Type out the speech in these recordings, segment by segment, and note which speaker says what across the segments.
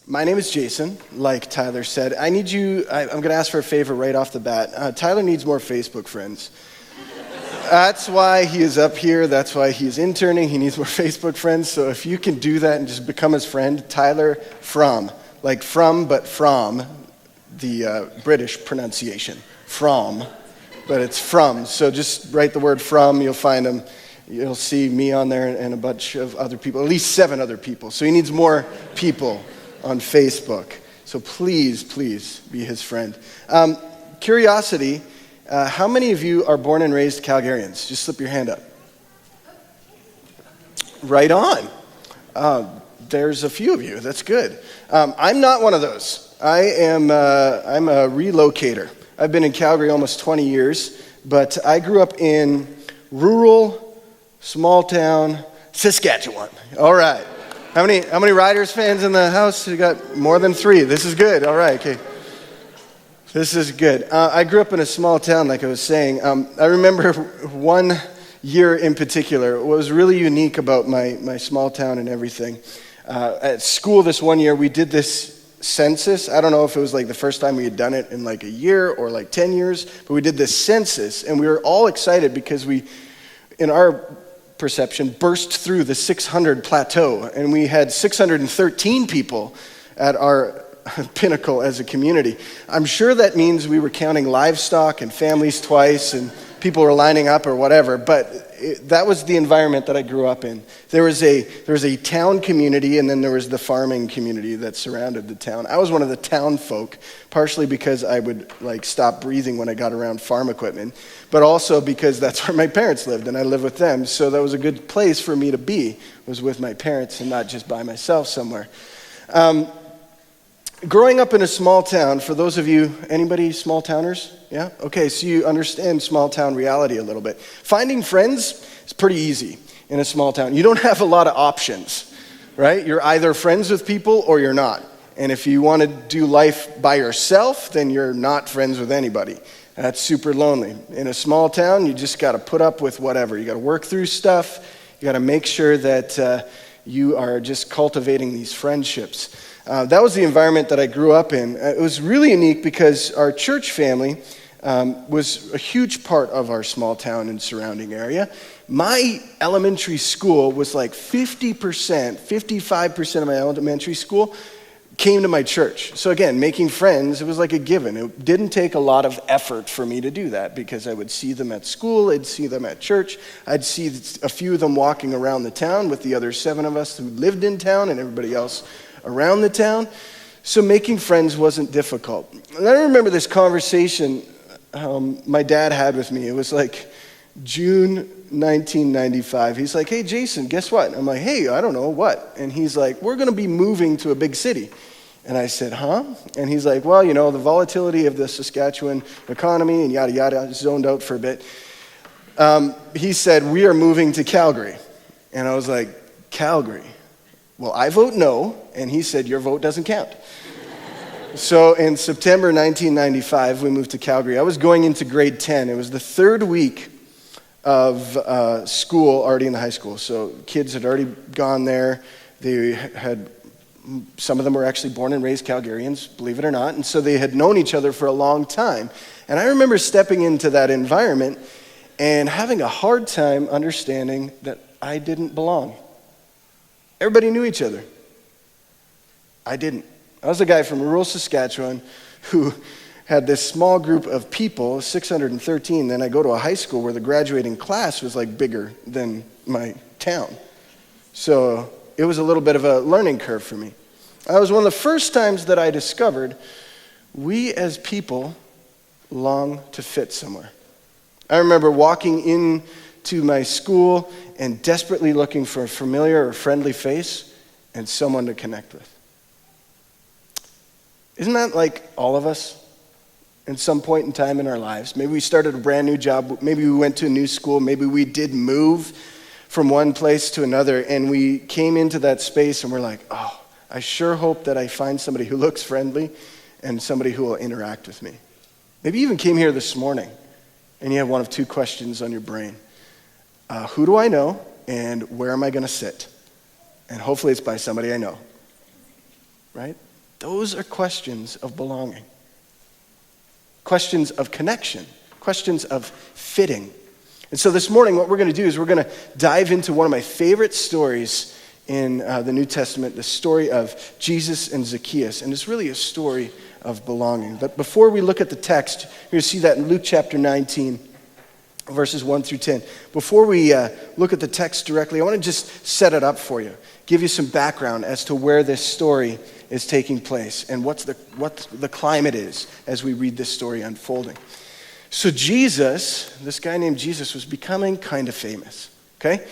Speaker 1: My name is Jason, like Tyler said. I'm going to ask for a favor right off the bat. Tyler needs more Facebook friends. That's why he is up here. That's why he is interning. He needs more Facebook friends. So if you can do that and just become his friend, Tyler From, like from, but from, the British pronunciation. From, but it's from. So just write the word from, you'll find him. You'll see me on there and a bunch of other people, at least 7 other people. So he needs more people on Facebook. So please be his friend. Curiosity, how many of you are born and raised Calgarians? Just slip your hand up. Right on. There's a few of you. That's good. I'm not one of those. I'm a relocator. I've been in Calgary almost 20 years, but I grew up in rural, small town Saskatchewan. All right. How many Riders fans in the house? We got more than 3. This is good. All right. Okay. This is good. I grew up in a small town, like I was saying. I remember one year in particular. What was really unique about my small town and everything. At school this one year, we did this census. I don't know if it was like the first time we had done it in like a year or like 10 years, but we did this census, and we were all excited because we, in our perception, burst through the 600 plateau, and we had 613 people at our pinnacle as a community. I'm sure that means we were counting livestock and families twice, and people were lining up or whatever, but that was the environment that I grew up in. There was a town community, and then there was the farming community that surrounded the town. I was one of the town folk, partially because I would stop breathing when I got around farm equipment, but also because that's where my parents lived, and I lived with them. So that was a good place for me to be, was with my parents and not just by myself somewhere. Growing up in a small town, for those of you, anybody small towners? Yeah? Okay, so you understand small town reality a little bit. Finding friends is pretty easy in a small town. You don't have a lot of options, right? You're either friends with people or you're not. And if you want to do life by yourself, then you're not friends with anybody. That's super lonely. In a small town, you just got to put up with whatever. You got to work through stuff. You got to make sure that you are just cultivating these friendships. That was the environment that I grew up in. It was really unique because our church family was a huge part of our small town and surrounding area. My elementary school was like 55% of my elementary school came to my church. So again, making friends, it was like a given. It didn't take a lot of effort for me to do that because I would see them at school, I'd see them at church, I'd see a few of them walking around the town with the other 7 of us who lived in town and everybody else around the town. So making friends wasn't difficult. And I remember this conversation my dad had with me. It was like June 1995. He's like, "Hey, Jason, guess what?" I'm like, "Hey, I don't know, what?" And he's like, "We're going to be moving to a big city." And I said, "Huh?" And he's like, "Well, the volatility of the Saskatchewan economy and yada yada," zoned out for a bit. He said, "We are moving to Calgary." And I was like, "Calgary? Well, I vote no." And he said, "Your vote doesn't count." So in September 1995, we moved to Calgary. I was going into grade 10. It was the 3rd week of school already in the high school. So kids had already gone there. Some of them were actually born and raised Calgarians, believe it or not. And so they had known each other for a long time. And I remember stepping into that environment and having a hard time understanding that I didn't belong. Everybody knew each other. I didn't. I was a guy from rural Saskatchewan who had this small group of people, 613. Then I go to a high school where the graduating class was like bigger than my town. So it was a little bit of a learning curve for me. That was one of the first times that I discovered we as people long to fit somewhere. I remember walking into my school and desperately looking for a familiar or friendly face and someone to connect with. Isn't that like all of us at some point in time in our lives? Maybe we started a brand new job, maybe we went to a new school, maybe we did move from one place to another, and we came into that space and we're like, "Oh, I sure hope that I find somebody who looks friendly and somebody who will interact with me." Maybe you even came here this morning and you have one of 2 questions on your brain. Who do I know and where am I going to sit? And hopefully it's by somebody I know, right? Those are questions of belonging, questions of connection, questions of fitting. And so this morning, what we're going to do is we're going to dive into one of my favorite stories in the New Testament, the story of Jesus and Zacchaeus. And it's really a story of belonging. But before we look at the text, you're going to see that in Luke chapter 19, verses 1 through 10. Before we look at the text directly, I want to just set it up for you, give you some background as to where this story is taking place and what the climate is as we read this story unfolding. So Jesus, this guy named Jesus, was becoming kind of famous, okay?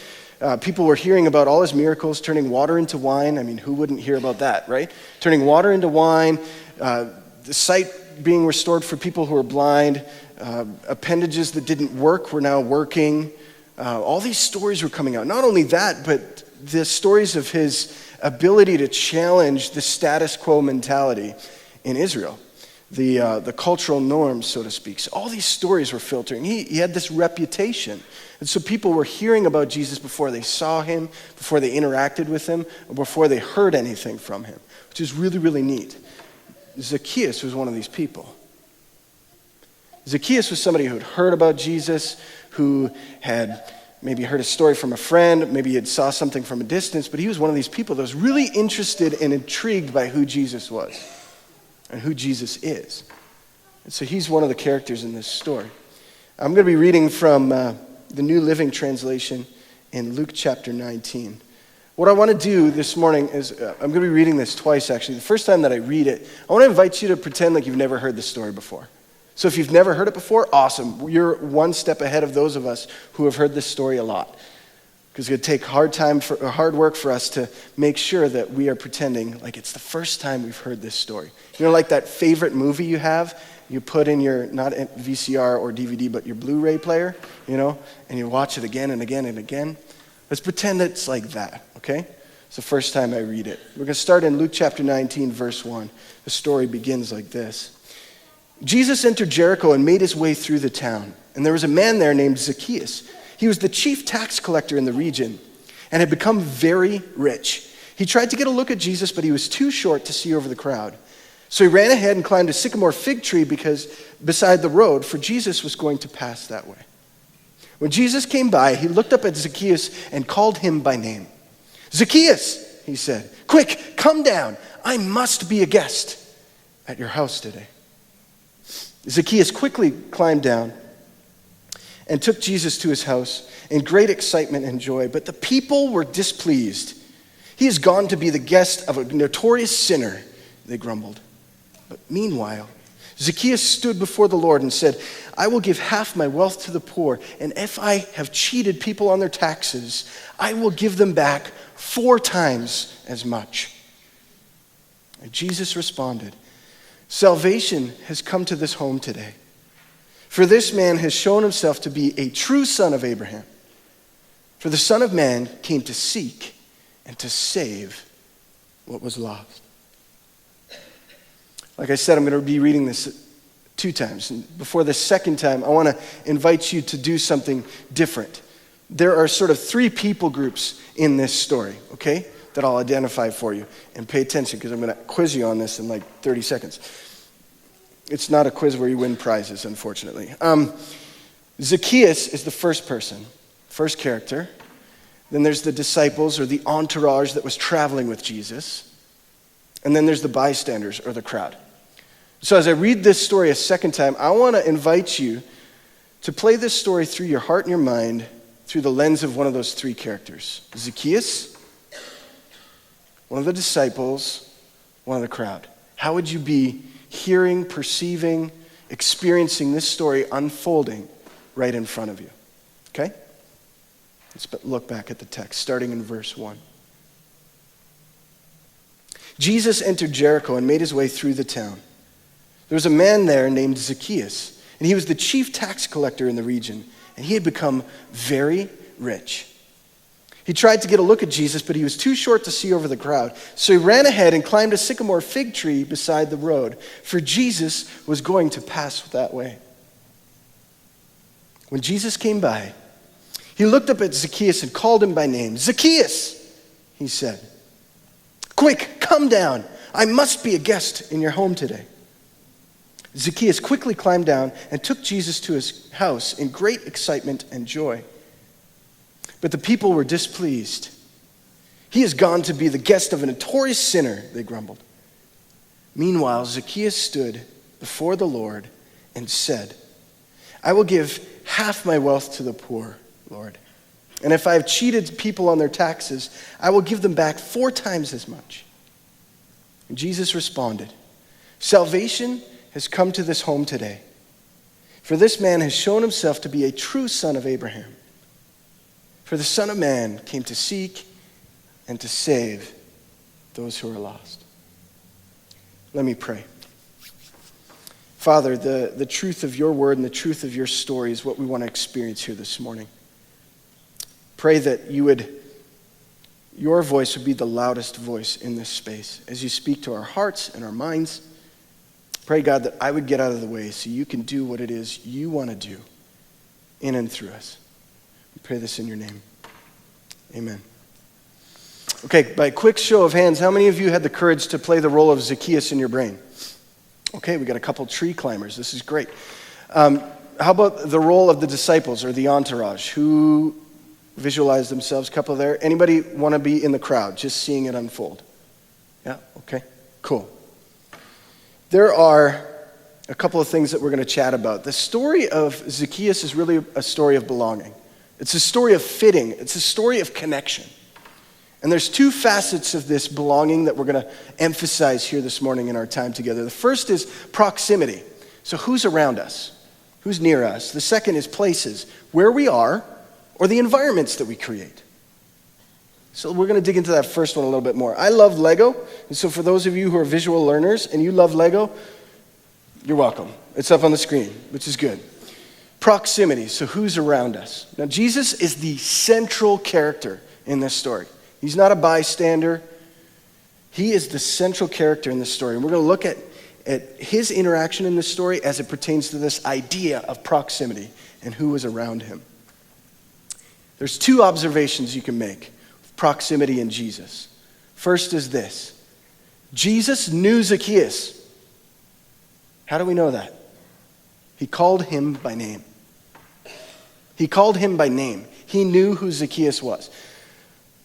Speaker 1: People were hearing about all his miracles, turning water into wine. I mean, who wouldn't hear about that, right? Turning water into wine, the sight being restored for people who were blind, appendages that didn't work were now working. All these stories were coming out. Not only that, but the stories of his ability to challenge the status quo mentality in Israel, the cultural norms, so to speak. So all these stories were filtering. He had this reputation. And so people were hearing about Jesus before they saw him, before they interacted with him, or before they heard anything from him, which is really, really neat. Zacchaeus was one of these people. Zacchaeus was somebody who had heard about Jesus, who had maybe heard a story from a friend, maybe he had saw something from a distance, but he was one of these people that was really interested and intrigued by who Jesus was and who Jesus is. And so he's one of the characters in this story. I'm going to be reading from the New Living Translation in Luke chapter 19. What I want to do this morning is, I'm going to be reading this twice actually. The first time that I read it, I want to invite you to pretend like you've never heard the story before. So if you've never heard it before, awesome. You're one step ahead of those of us who have heard this story a lot. Because it's going to take hard work for us to make sure that we are pretending like it's the first time we've heard this story. You know, like that favorite movie you have, you put in your, not VCR or DVD, but your Blu-ray player, you know, and you watch it again and again and again. Let's pretend it's like that, okay? It's the first time I read it. We're going to start in Luke chapter 19, verse 1. The story begins like this. Jesus entered Jericho and made his way through the town. And there was a man there named Zacchaeus. He was the chief tax collector in the region and had become very rich. He tried to get a look at Jesus, but he was too short to see over the crowd. So he ran ahead and climbed a sycamore fig tree beside the road, for Jesus was going to pass that way. When Jesus came by, he looked up at Zacchaeus and called him by name. "Zacchaeus," he said, "quick, come down. I must be a guest at your house today." Zacchaeus quickly climbed down and took Jesus to his house in great excitement and joy. But the people were displeased. "He has gone to be the guest of a notorious sinner," they grumbled. But meanwhile, Zacchaeus stood before the Lord and said, "I will give half my wealth to the poor, and if I have cheated people on their taxes, I will give them back 4 times as much." And Jesus responded, "Salvation has come to this home today, for this man has shown himself to be a true son of Abraham. For the Son of Man came to seek and to save what was lost." Like I said, I'm going to be reading this 2 times. And before the second time, I want to invite you to do something different. There are sort of 3 people groups in this story, okay, that I'll identify for you. And pay attention, because I'm going to quiz you on this in like 30 seconds. It's not a quiz where you win prizes, unfortunately. Zacchaeus is the first person, first character. Then there's the disciples, or the entourage that was traveling with Jesus. And then there's the bystanders, or the crowd. So as I read this story a second time, I want to invite you to play this story through your heart and your mind through the lens of one of those 3 characters. Zacchaeus, one of the disciples, one of the crowd. How would you be hearing, perceiving, experiencing this story unfolding right in front of you? Okay? Let's look back at the text, starting in verse 1. Jesus entered Jericho and made his way through the town. There was a man there named Zacchaeus, and he was the chief tax collector in the region, and he had become very rich. He tried to get a look at Jesus, but he was too short to see over the crowd. So he ran ahead and climbed a sycamore fig tree beside the road, for Jesus was going to pass that way. When Jesus came by, he looked up at Zacchaeus and called him by name. "Zacchaeus," he said, "quick, come down. I must be a guest in your home today." Zacchaeus quickly climbed down and took Jesus to his house in great excitement and joy. But the people were displeased. "He has gone to be the guest of a notorious sinner," they grumbled. Meanwhile, Zacchaeus stood before the Lord and said, "I will give half my wealth to the poor, Lord. And if I have cheated people on their taxes, I will give them back 4 times as much." And Jesus responded, "Salvation has come to this home today, for this man has shown himself to be a true son of Abraham. For the Son of Man came to seek and to save those who are lost." Let me pray. Father, the truth of your word and the truth of your story is what we want to experience here this morning. Pray that your voice would be the loudest voice in this space as you speak to our hearts and our minds. Pray, God, that I would get out of the way so you can do what it is you want to do in and through us. We pray this in your name. Amen. Okay, by a quick show of hands, how many of you had the courage to play the role of Zacchaeus in your brain? Okay, we got a couple tree climbers. This is great. How about the role of the disciples or the entourage? Who visualized themselves? A couple there. Anybody want to be in the crowd, just seeing it unfold? Yeah, okay, cool. There are a couple of things that we're going to chat about. The story of Zacchaeus is really a story of belonging. It's a story of fitting. It's a story of connection. And there's 2 facets of this belonging that we're going to emphasize here this morning in our time together. The first is proximity. So who's around us? Who's near us? The second is places, where we are, or the environments that we create. So we're going to dig into that first one a little bit more. I love Lego. And so for those of you who are visual learners and you love Lego, you're welcome. It's up on the screen, which is good. Proximity. So who's around us? Now, Jesus is the central character in this story. He's not a bystander. He is the central character in this story. And we're going to look at his interaction in this story as it pertains to this idea of proximity and who was around him. There's 2 observations you can make of proximity in Jesus. First is this: Jesus knew Zacchaeus. How do we know that? He called him by name. He called him by name. He knew who Zacchaeus was.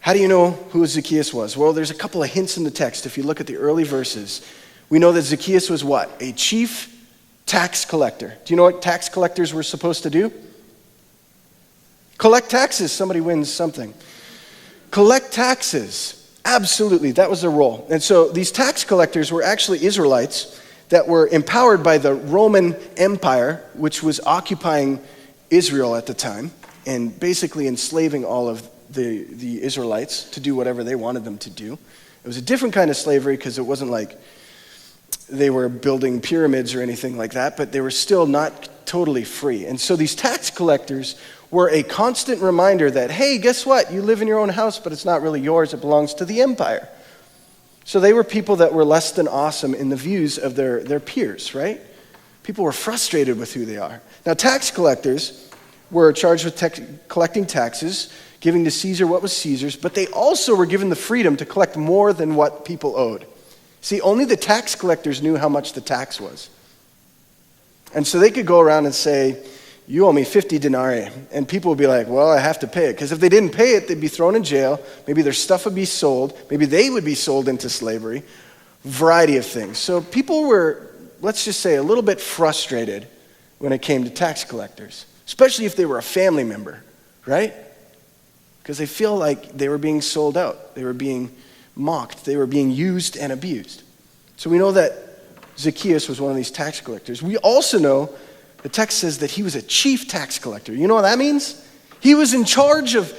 Speaker 1: How do you know who Zacchaeus was? Well, there's a couple of hints in the text. If you look at the early verses, we know that Zacchaeus was what? A chief tax collector. Do you know what tax collectors were supposed to do? Collect taxes. Somebody wins something. Collect taxes. Absolutely, that was their role. And so these tax collectors were actually Israelites that were empowered by the Roman Empire, which was occupying Israel at the time and basically enslaving all of the Israelites to do whatever they wanted them to do. It was a different kind of slavery because it wasn't like they were building pyramids or anything like that, but they were still not totally free. And so these tax collectors were a constant reminder that, hey, guess what? You live in your own house, but it's not really yours. It belongs to the empire. So they were people that were less than awesome in the views of their peers, right? People were frustrated with who they are. Now, tax collectors were charged with collecting taxes, giving to Caesar what was Caesar's, but they also were given the freedom to collect more than what people owed. See, only the tax collectors knew how much the tax was. And so they could go around and say, you owe me 50 denarii. And people would be like, well, I have to pay it. Because if they didn't pay it, they'd be thrown in jail. Maybe their stuff would be sold. Maybe they would be sold into slavery. Variety of things. So people were, let's just say, a little bit frustrated when it came to tax collectors. Especially if they were a family member, right? Because they feel like they were being sold out. They were being mocked. They were being used and abused. So we know that Zacchaeus was one of these tax collectors. We also know the text says that he was a chief tax collector. You know what that means? He was in charge of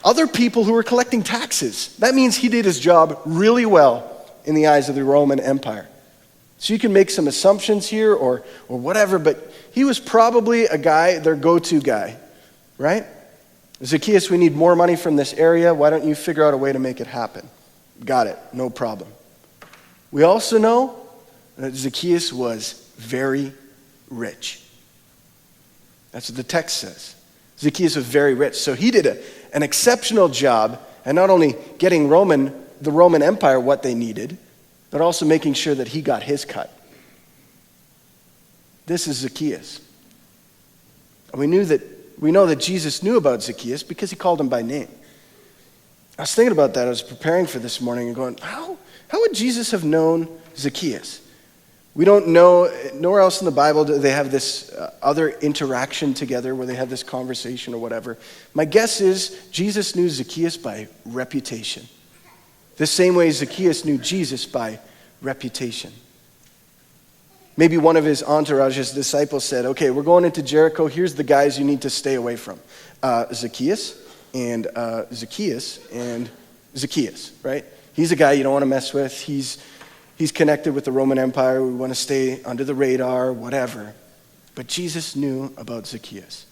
Speaker 1: other people who were collecting taxes. That means he did his job really well in the eyes of the Roman Empire. So you can make some assumptions here or whatever, but he was probably a guy, their go-to guy, right? Zacchaeus, we need more money from this area. Why don't you figure out a way to make it happen? Got it, no problem. We also know that Zacchaeus was very rich. That's what the text says. Zacchaeus was very rich. So he did an exceptional job at not only getting the Roman Empire what they needed, but also making sure that he got his cut. This is Zacchaeus. And we know that Jesus knew about Zacchaeus because he called him by name. I was thinking about that. I was preparing for this morning and going, how would Jesus have known Zacchaeus? We don't know, nowhere else in the Bible do they have this other interaction together where they have this conversation or whatever. My guess is Jesus knew Zacchaeus by reputation. The same way Zacchaeus knew Jesus by reputation. Maybe one of his entourage, his disciples said, okay, we're going into Jericho. Here's the guys you need to stay away from. Zacchaeus and Zacchaeus and Zacchaeus, right? He's a guy you don't want to mess with. He's connected with the Roman Empire. We want to stay under the radar, whatever. But Jesus knew about Zacchaeus.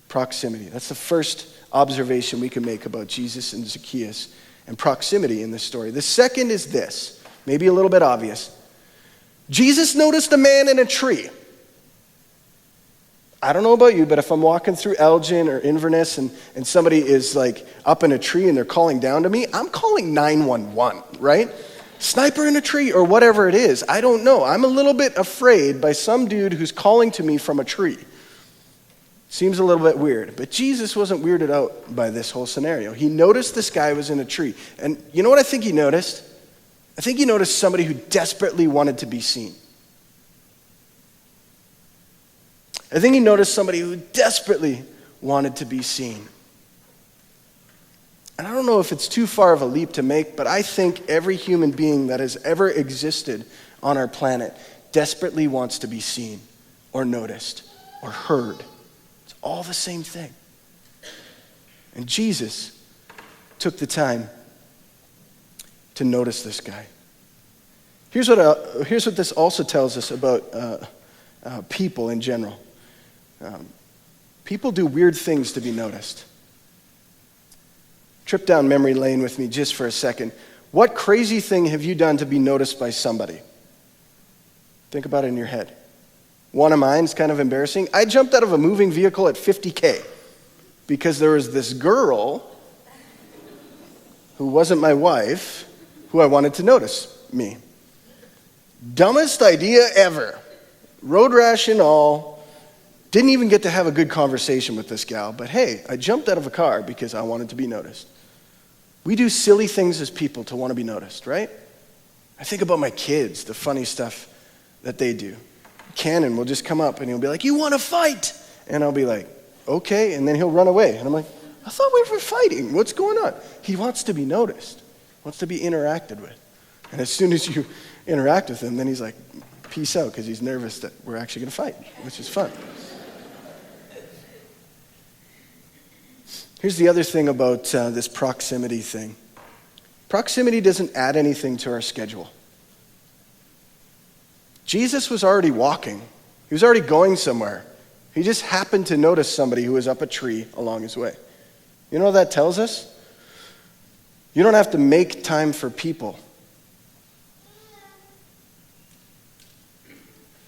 Speaker 1: Proximity. That's the first observation we can make about Jesus and Zacchaeus and proximity in this story. The second is this, maybe a little bit obvious. Jesus noticed a man in a tree. I don't know about you, but if I'm walking through Elgin or Inverness and somebody is like up in a tree and they're calling down to me, I'm calling 911, right? Sniper in a tree or whatever it is. I don't know. I'm a little bit afraid by some dude who's calling to me from a tree. Seems a little bit weird. But Jesus wasn't weirded out by this whole scenario. He noticed this guy was in a tree. And you know what I think he noticed? I think he noticed somebody who desperately wanted to be seen. I think he noticed somebody who desperately wanted to be seen. And I don't know if it's too far of a leap to make, but I think every human being that has ever existed on our planet desperately wants to be seen or noticed or heard. It's all the same thing. And Jesus took the time to notice this guy. Here's what this also tells us about people in general. People do weird things to be noticed. Trip down memory lane with me just for a second. What crazy thing have you done to be noticed by somebody? Think about it in your head. One of mine is kind of embarrassing. I jumped out of a moving vehicle at 50K because there was this girl who wasn't my wife who I wanted to notice me. Dumbest idea ever. Road rash and all. Didn't even get to have a good conversation with this gal, but hey, I jumped out of a car because I wanted to be noticed. We do silly things as people to want to be noticed, right? I think about my kids, the funny stuff that they do. Cannon will just come up and he'll be like, "You want to fight?" And I'll be like, "Okay," and then he'll run away. And I'm like, "I thought we were fighting. What's going on?" He wants to be noticed, wants to be interacted with. And as soon as you interact with him, then he's like, peace out, because he's nervous that we're actually going to fight, which is fun. Here's the other thing about this proximity thing. Proximity doesn't add anything to our schedule. Jesus was already walking. He was already going somewhere. He just happened to notice somebody who was up a tree along his way. You know what that tells us? You don't have to make time for people.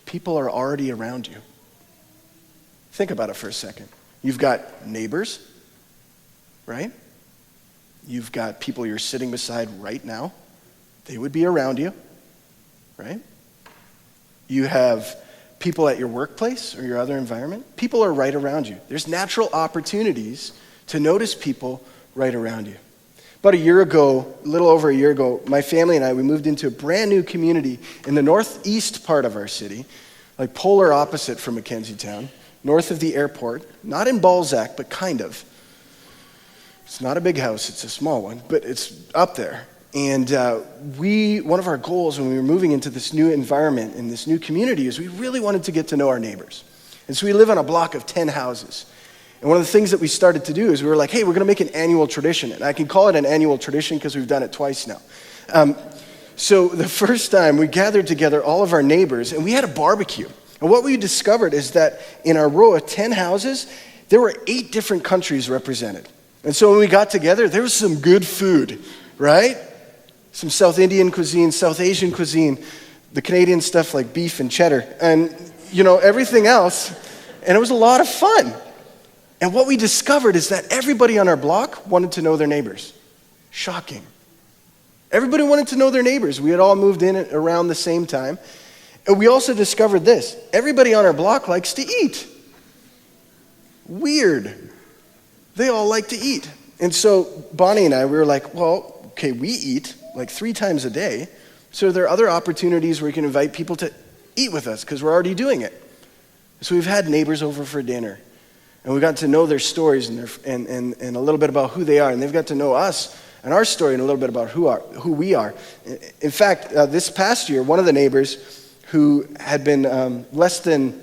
Speaker 1: People are already around you. Think about it for a second. You've got neighbors, right? You've got people you're sitting beside right now. They would be around you, right? You have people at your workplace or your other environment. People are right around you. There's natural opportunities to notice people right around you. About a year ago, a little over a year ago, my family and I, we moved into a brand new community in the northeast part of our city, like polar opposite from Mackenzie Town, north of the airport, not in Balzac, but kind of. It's not a big house, it's a small one, but it's up there. And one of our goals when we were moving into this new environment, in this new community, is we really wanted to get to know our neighbors. And so we live on a block of 10 houses. And one of the things that we started to do is we were like, hey, we're going to make an annual tradition. And I can call it an annual tradition because we've done it twice now. So the first time we gathered together all of our neighbors and we had a barbecue. And what we discovered is that in our row of 10 houses, there were 8 different countries represented. And so when we got together, there was some good food, right? Some South Indian cuisine, South Asian cuisine, the Canadian stuff like beef and cheddar, and, everything else. And it was a lot of fun. And what we discovered is that everybody on our block wanted to know their neighbors. Shocking. Everybody wanted to know their neighbors. We had all moved in around the same time. And we also discovered this. Everybody on our block likes to eat. Weird. They all like to eat. And so Bonnie and I, we were like, well, okay, we eat like 3 times a day. So there are other opportunities where we can invite people to eat with us because we're already doing it. So we've had neighbors over for dinner. And we got to know their stories and a little bit about who they are. And they've got to know us and our story and a little bit about who we are. In fact, this past year, one of the neighbors who had been less than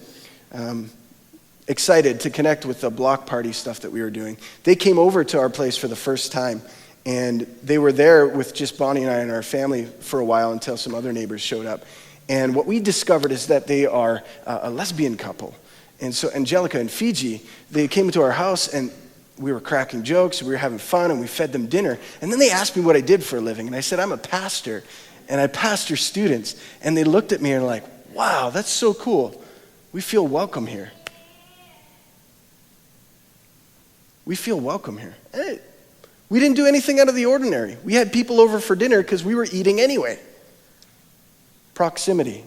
Speaker 1: excited to connect with the block party stuff that we were doing, they came over to our place for the first time. And they were there with just Bonnie and I and our family for a while until some other neighbors showed up. And what we discovered is that they are a lesbian couple. And so Angelica and Fiji, they came to our house and we were cracking jokes, we were having fun, and we fed them dinner. And then they asked me what I did for a living. And I said, I'm a pastor, and I pastor students. And they looked at me and were like, wow, that's so cool. We feel welcome here. We feel welcome here. Hey, we didn't do anything out of the ordinary. We had people over for dinner because we were eating anyway. Proximity.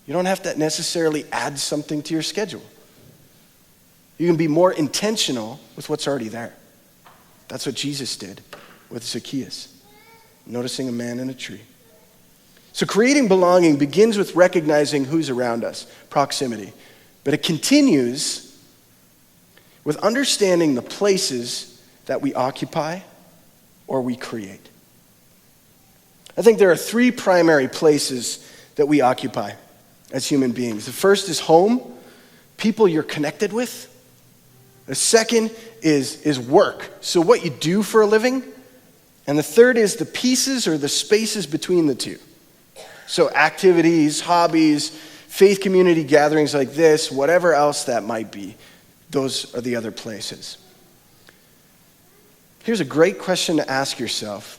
Speaker 1: You don't have to necessarily add something to your schedule. You can be more intentional with what's already there. That's what Jesus did with Zacchaeus, noticing a man in a tree. So creating belonging begins with recognizing who's around us, proximity. But it continues with understanding the places that we occupy or we create. I think there are 3 primary places that we occupy as human beings. The first is home, people you're connected with. The second is work, so what you do for a living. And the third is the pieces or the spaces between the two. So activities, hobbies, faith community gatherings like this, whatever else that might be, those are the other places. Here's a great question to ask yourself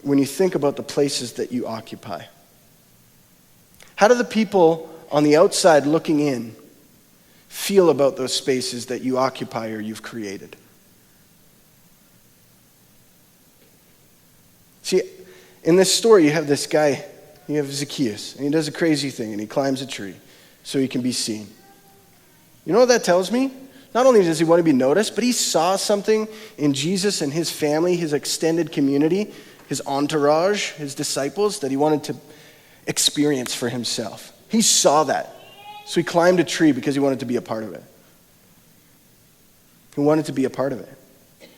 Speaker 1: when you think about the places that you occupy. How do the people on the outside looking in feel about those spaces that you occupy or you've created? See, in this story, you have this guy, you have Zacchaeus, and he does a crazy thing, and he climbs a tree so he can be seen. You know what that tells me? Not only does he want to be noticed, but he saw something in Jesus and his family, his extended community, his entourage, his disciples, that he wanted to experience for himself. He saw that. So he climbed a tree because he wanted to be a part of it. He wanted to be a part of it.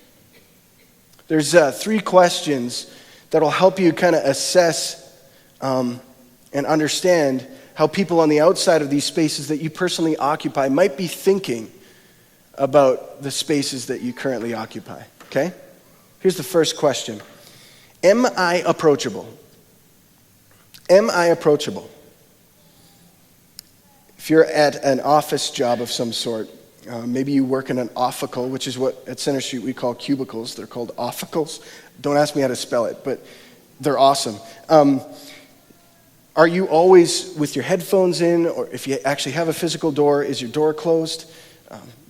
Speaker 1: There's 3 questions that'll help you kind of assess and understand how people on the outside of these spaces that you personally occupy might be thinking about the spaces that you currently occupy, okay? Here's the first question. Am I approachable? Am I approachable? If you're at an office job of some sort, maybe you work in an officle, which is what at Center Street we call cubicles. They're called officles. Don't ask me how to spell it, but they're awesome. Are you always with your headphones in, or if you actually have a physical door, is your door closed?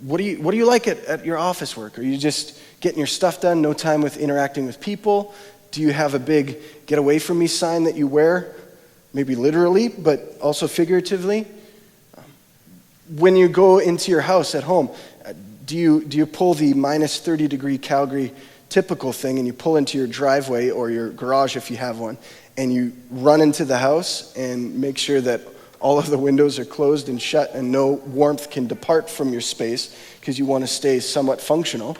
Speaker 1: What do you like at your office work? Are you just getting your stuff done, no time with interacting with people? Do you have a big get away from me sign that you wear? Maybe literally, but also figuratively? When you go into your house at home, do you pull the minus 30 degree Calgary typical thing and you pull into your driveway or your garage if you have one, and you run into the house and make sure that all of the windows are closed and shut and no warmth can depart from your space because you want to stay somewhat functional?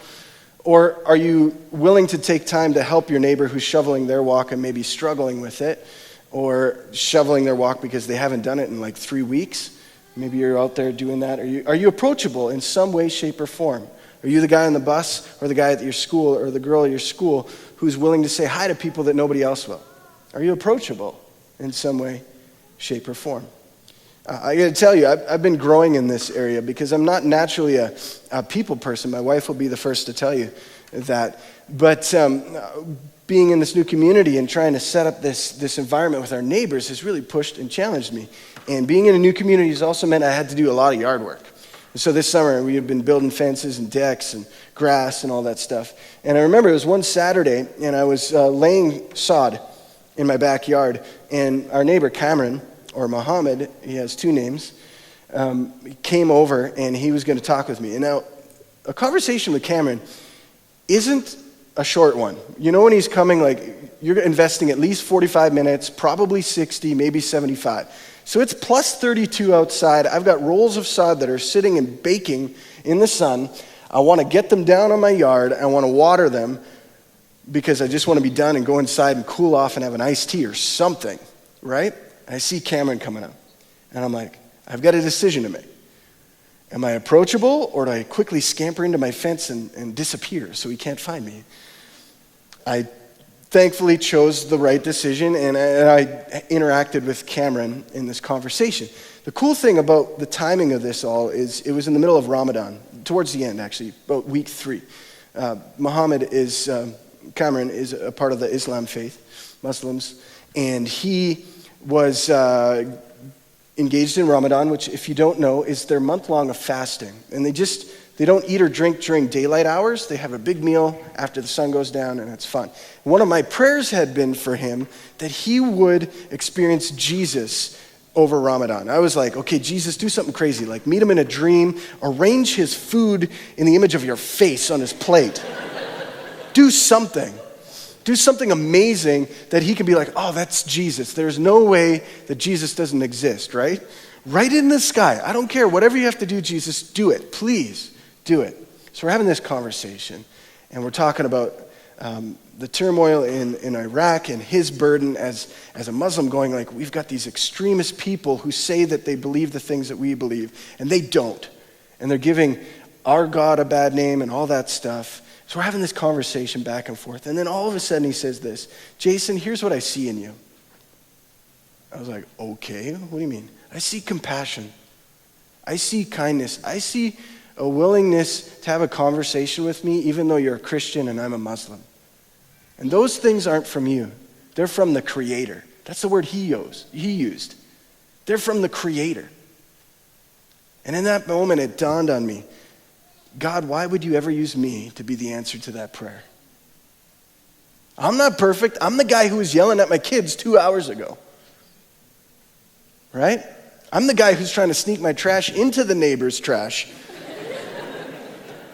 Speaker 1: Or are you willing to take time to help your neighbor who's shoveling their walk and maybe struggling with it, or shoveling their walk because they haven't done it in like 3 weeks? Maybe you're out there doing that. Are you approachable in some way, shape, or form? Are you the guy on the bus or the guy at your school or the girl at your school who's willing to say hi to people that nobody else will? Are you approachable in some way, shape, or form? I got to tell you, I've been growing in this area because I'm not naturally a people person. My wife will be the first to tell you that. But being in this new community and trying to set up this environment with our neighbors has really pushed and challenged me. And being in a new community has also meant I had to do a lot of yard work. So this summer, we had been building fences and decks and grass and all that stuff. And I remember it was one Saturday, and I was laying sod in my backyard, and our neighbor Cameron, or Mohammed, he has two names, came over, and he was going to talk with me. And now, a conversation with Cameron isn't a short one. You know when he's coming, like, you're investing at least 45 minutes, probably 60, maybe 75. So it's plus 32 outside. I've got rolls of sod that are sitting and baking in the sun. I want to get them down on my yard. I want to water them because I just want to be done and go inside and cool off and have an iced tea or something, right? And I see Cameron coming up. And I'm like, I've got a decision to make. Am I approachable, or do I quickly scamper into my fence and disappear so he can't find me? I thankfully chose the right decision, and I interacted with Cameron in this conversation. The cool thing about the timing of this all is it was in the middle of Ramadan, towards the end actually, about week 3. Cameron is a part of the Islam faith, Muslims, and he was engaged in Ramadan, which, if you don't know, is their month-long of fasting. And they don't eat or drink during daylight hours. They have a big meal after the sun goes down, and it's fun. One of my prayers had been for him that he would experience Jesus over Ramadan. I was like, okay, Jesus, do something crazy. Like, meet him in a dream. Arrange his food in the image of your face on his plate. Do something. Do something amazing that he can be like, oh, that's Jesus. There's no way that Jesus doesn't exist, right? Right in the sky. I don't care. Whatever you have to do, Jesus, do it. Please do it. So we're having this conversation, and we're talking about the turmoil in Iraq and his burden as a Muslim, going like, we've got these extremist people who say that they believe the things that we believe, and they don't. And they're giving our God a bad name and all that stuff. So we're having this conversation back and forth. And then all of a sudden he says this, Jason, here's what I see in you. I was like, okay, what do you mean? I see compassion. I see kindness. I see a willingness to have a conversation with me, even though you're a Christian and I'm a Muslim. And those things aren't from you. They're from the Creator. That's the word he used. They're from the Creator. And in that moment, it dawned on me, God, why would you ever use me to be the answer to that prayer? I'm not perfect. I'm the guy who was yelling at my kids 2 hours ago. Right? I'm the guy who's trying to sneak my trash into the neighbor's trash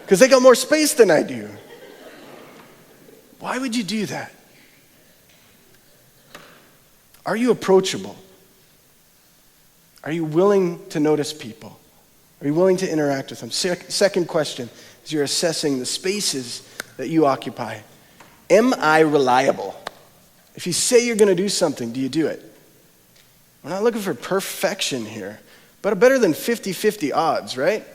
Speaker 1: because they got more space than I do. Why would you do that? Are you approachable? Are you willing to notice people? Are you willing to interact with them? Second question is, you're assessing the spaces that you occupy. Am I reliable? If you say you're going to do something, do you do it? We're not looking for perfection here, but better than 50-50 odds, right?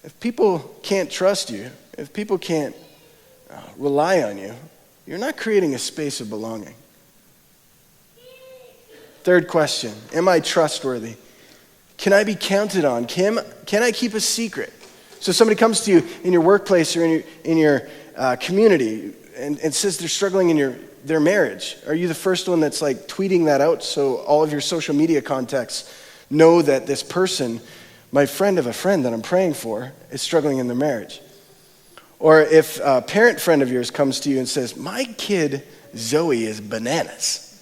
Speaker 1: If people can't trust you, if people can't rely on you, you're not creating a space of belonging. Third question, am I trustworthy? Can I be counted on? Can I keep a secret? So somebody comes to you in your workplace or in your community and says they're struggling in their marriage. Are you the first one that's like tweeting that out so all of your social media contacts know that this person, my friend of a friend that I'm praying for, is struggling in their marriage? Or if a parent friend of yours comes to you and says, my kid Zoe is bananas.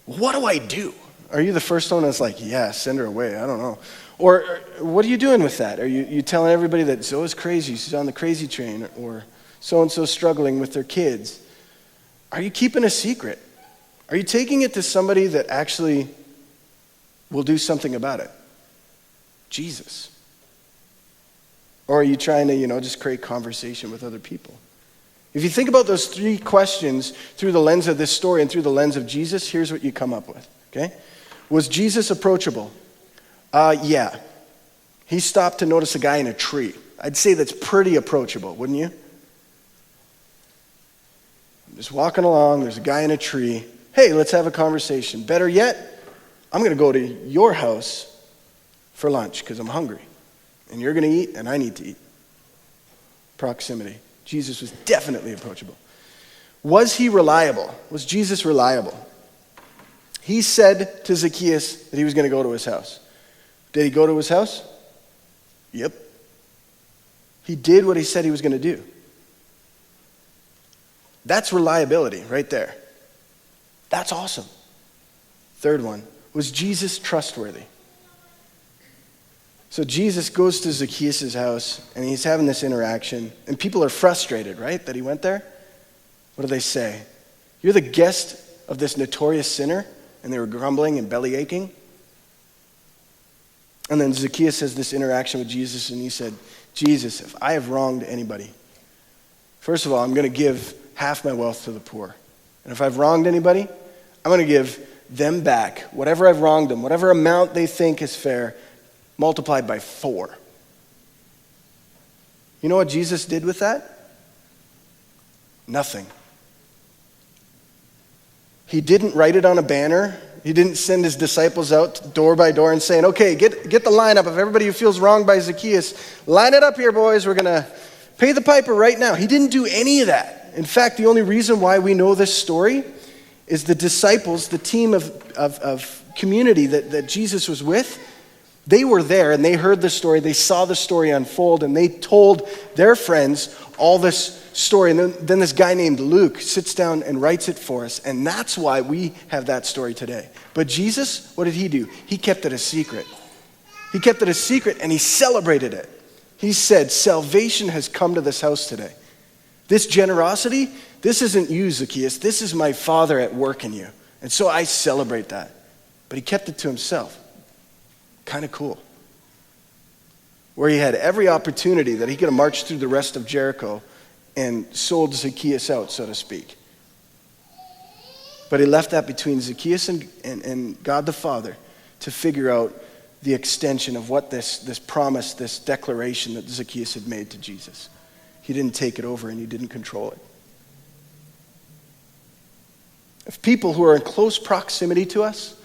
Speaker 1: What do I do? Are you the first one that's like, yeah, send her away, I don't know. Or what are you doing with that? Are you telling everybody that Zoe's crazy, she's on the crazy train, or so-and-so struggling with their kids? Are you keeping a secret? Are you taking it to somebody that actually will do something about it? Jesus. Or are you trying to, just create conversation with other people? If you think about those 3 questions through the lens of this story and through the lens of Jesus, here's what you come up with, okay? Was Jesus approachable? Yeah. He stopped to notice a guy in a tree. I'd say that's pretty approachable, wouldn't you? I'm just walking along, there's a guy in a tree. Hey, let's have a conversation. Better yet, I'm going to go to your house for lunch because I'm hungry. And you're going to eat, and I need to eat. Proximity. Jesus was definitely approachable. Was he reliable? Was Jesus reliable? He said to Zacchaeus that he was going to go to his house. Did he go to his house? Yep. He did what he said he was going to do. That's reliability right there. That's awesome. Third one, was Jesus trustworthy? So Jesus goes to Zacchaeus' house, and he's having this interaction, and people are frustrated, right, that he went there? What do they say? You're the guest of this notorious sinner? And they were grumbling and belly aching. And then Zacchaeus has this interaction with Jesus, and he said, Jesus, if I have wronged anybody, first of all, I'm going to give half my wealth to the poor. And if I've wronged anybody, I'm going to give them back whatever I've wronged them, whatever amount they think is fair, multiplied by 4. You know what Jesus did with that? Nothing. He didn't write it on a banner. He didn't send his disciples out door by door and saying, okay, get the lineup of everybody who feels wronged by Zacchaeus. Line it up here, boys. We're going to pay the piper right now. He didn't do any of that. In fact, the only reason why we know this story is the disciples, the team of community that Jesus was with, they were there and they heard the story. They saw the story unfold and they told their friends all this story. And then this guy named Luke sits down and writes it for us. And that's why we have that story today. But Jesus, what did he do? He kept it a secret. He kept it a secret and he celebrated it. He said, salvation has come to this house today. This generosity, this isn't you, Zacchaeus. This is my Father at work in you. And so I celebrate that. But he kept it to himself. Kind of cool. Where he had every opportunity that he could have marched through the rest of Jericho and sold Zacchaeus out, so to speak. But he left that between Zacchaeus and God the Father to figure out the extension of what this promise, this declaration that Zacchaeus had made to Jesus. He didn't take it over and he didn't control it. If people who are in close proximity to us,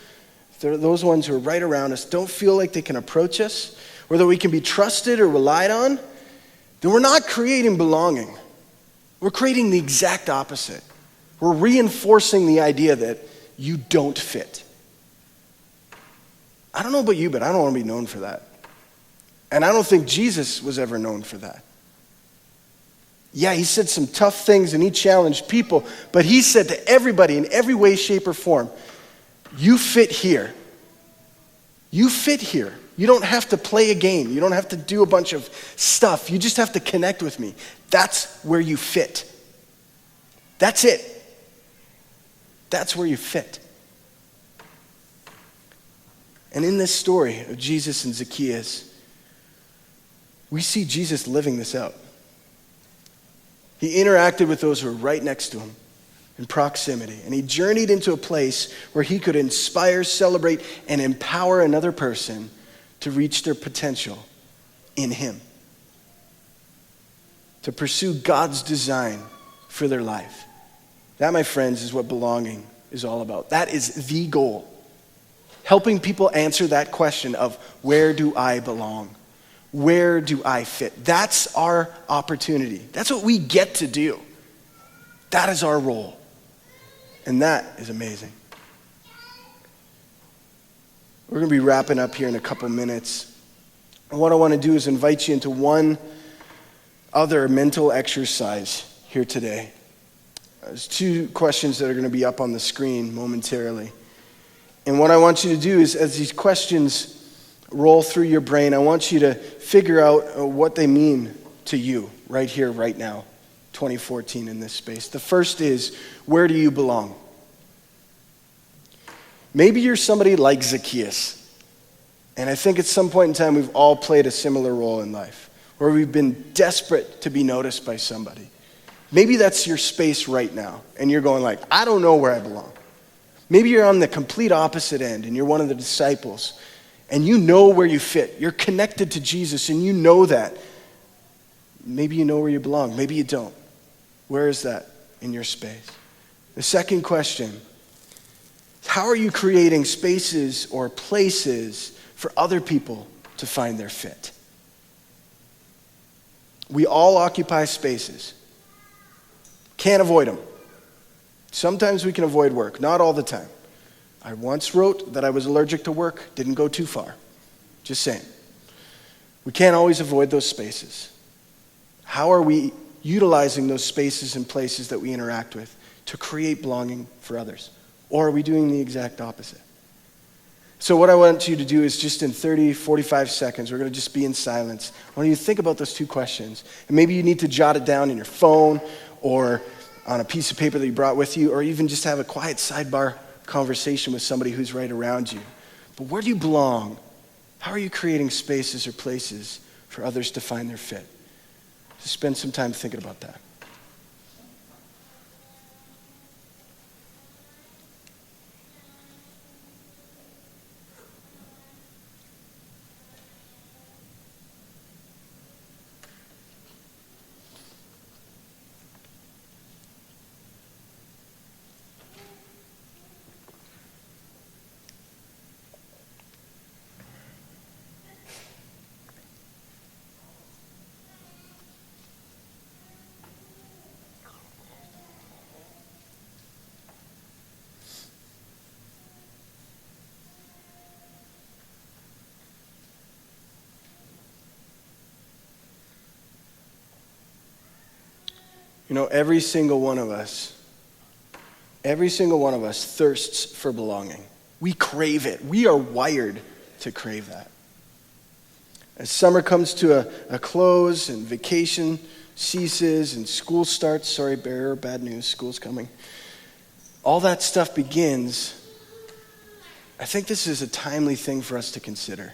Speaker 1: if they're those ones who are right around us, don't feel like they can approach us, whether we can be trusted or relied on, then we're not creating belonging. We're creating the exact opposite. We're reinforcing the idea that you don't fit. I don't know about you, but I don't want to be known for that. And I don't think Jesus was ever known for that. Yeah, he said some tough things and he challenged people, but he said to everybody in every way, shape, or form, you fit here. You fit here. You don't have to play a game. You don't have to do a bunch of stuff. You just have to connect with me. That's where you fit. That's it. That's where you fit. And in this story of Jesus and Zacchaeus, we see Jesus living this out. He interacted with those who were right next to him in proximity, and he journeyed into a place where he could inspire, celebrate, and empower another person to reach their potential in him, to pursue God's design for their life. That, my friends, is what belonging is all about. That is the goal. Helping people answer that question of, where do I belong? Where do I fit? That's our opportunity. That's what we get to do. That is our role. And that is amazing. We're going to be wrapping up here in a couple minutes. And what I want to do is invite you into one other mental exercise here today. There's 2 questions that are going to be up on the screen momentarily. And what I want you to do is, as these questions roll through your brain, I want you to figure out what they mean to you right here, right now, 2014 in this space. The first is, where do you belong? Maybe you're somebody like Zacchaeus. And I think at some point in time we've all played a similar role in life, where we've been desperate to be noticed by somebody. Maybe that's your space right now, and you're going like, I don't know where I belong. Maybe you're on the complete opposite end, and you're one of the disciples, and you know where you fit. You're connected to Jesus, and you know that. Maybe you know where you belong. Maybe you don't. Where is that in your space? The second question, how are you creating spaces or places for other people to find their fit? We all occupy spaces. Can't avoid them. Sometimes we can avoid work, not all the time. I once wrote that I was allergic to work, didn't go too far. Just saying. We can't always avoid those spaces. How are we utilizing those spaces and places that we interact with to create belonging for others? Or are we doing the exact opposite? So what I want you to do is just in 30, 45 seconds, we're going to just be in silence. I want you to think about those two questions. And maybe you need to jot it down in your phone or on a piece of paper that you brought with you, or even just have a quiet sidebar conversation with somebody who's right around you. But where do you belong? How are you creating spaces or places for others to find their fit? Just spend some time thinking about that. You know, every single one of us thirsts for belonging. We crave it. We are wired to crave that. As summer comes to a close and vacation ceases and school starts, sorry, bearer, bad news, school's coming. All that stuff begins. I think this is a timely thing for us to consider.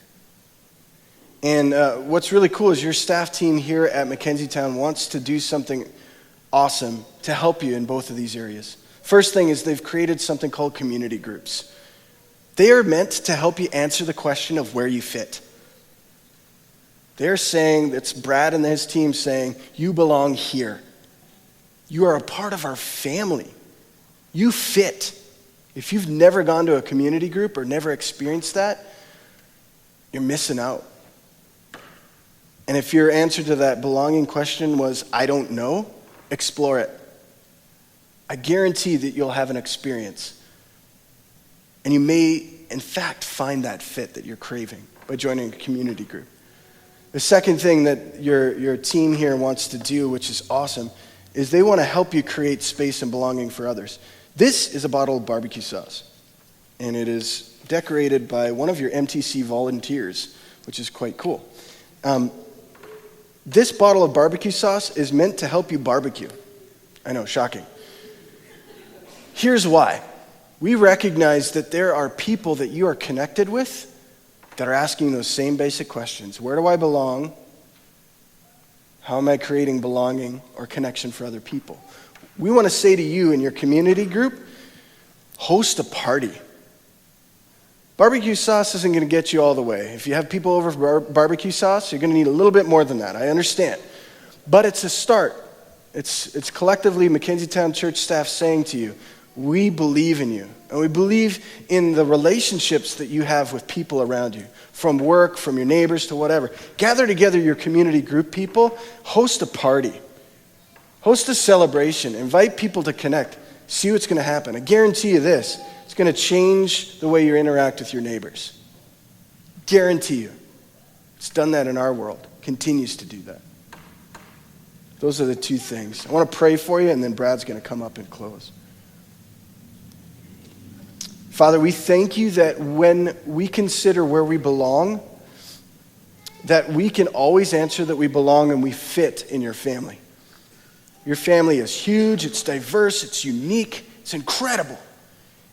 Speaker 1: And what's really cool is your staff team here at Mackenzie Town wants to do something awesome to help you in both of these areas. First thing is they've created something called community groups. They are meant to help you answer the question of where you fit. They're saying, it's Brad and his team saying, you belong here. You are a part of our family. You fit. If you've never gone to a community group or never experienced that, you're missing out. And if your answer to that belonging question was, I don't know, explore it. I guarantee that you'll have an experience. And you may, in fact, find that fit that you're craving by joining a community group. The second thing that your team here wants to do, which is awesome, is they want to help you create space and belonging for others. This is a bottle of barbecue sauce, and it is decorated by one of your MTC volunteers, which is quite cool. This bottle of barbecue sauce is meant to help you barbecue. I know, shocking. Here's why. We recognize that there are people that you are connected with that are asking those same basic questions. Where do I belong? How am I creating belonging or connection for other people? We want to say to you in your community group, host a party. Barbecue sauce isn't going to get you all the way. If you have people over for barbecue sauce, you're going to need a little bit more than that. I understand. But it's a start. It's collectively Mackenzie Town Church staff saying to you, we believe in you. And we believe in the relationships that you have with people around you, from work, from your neighbors to whatever. Gather together your community group people, host a party, host a celebration, invite people to connect, see what's going to happen. I guarantee you this, it's going to change the way you interact with your neighbors. Guarantee you. It's done that in our world, continues to do that. Those are the two things. I want to pray for you, and then Brad's going to come up and close. Father, we thank you that when we consider where we belong, that we can always answer that we belong and we fit in your family. Your family is huge, it's diverse, it's unique, it's incredible.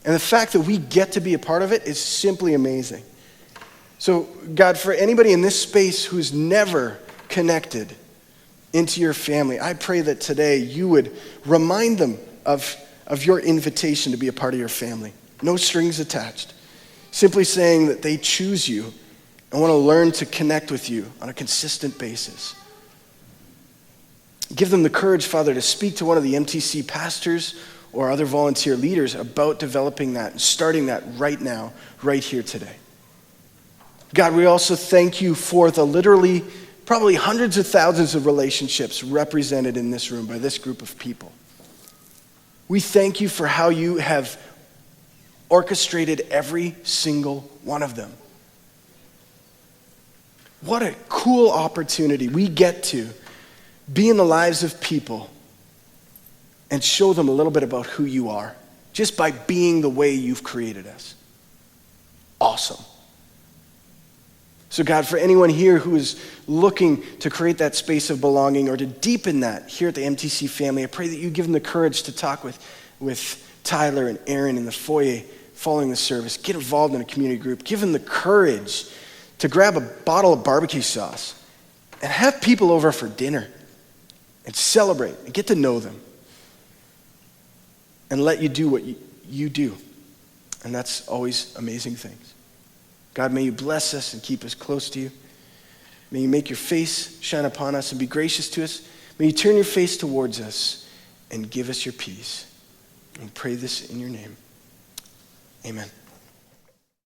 Speaker 1: And the fact that we get to be a part of it is simply amazing. So, God, for anybody in this space who's never connected into your family, I pray that today you would remind them of your invitation to be a part of your family. No strings attached. Simply saying that they choose you and want to learn to connect with you on a consistent basis. Give them the courage, Father, to speak to one of the MTC pastors or other volunteer leaders about developing that and starting that right now, right here today. God, we also thank you for the literally probably hundreds of thousands of relationships represented in this room by this group of people. We thank you for how you have orchestrated every single one of them. What a cool opportunity. We get to be in the lives of people and show them a little bit about who you are, just by being the way you've created us. Awesome. So God, for anyone here who is looking to create that space of belonging or to deepen that here at the MTC family, I pray that you give them the courage to talk with Tyler and Aaron in the foyer following the service. Get involved in a community group. Give them the courage to grab a bottle of barbecue sauce and have people over for dinner and celebrate and get to know them and let you do what you do. And that's always amazing things. God, may you bless us and keep us close to you. May you make your face shine upon us and be gracious to us. May you turn your face towards us and give us your peace. And pray this in your name. Amen.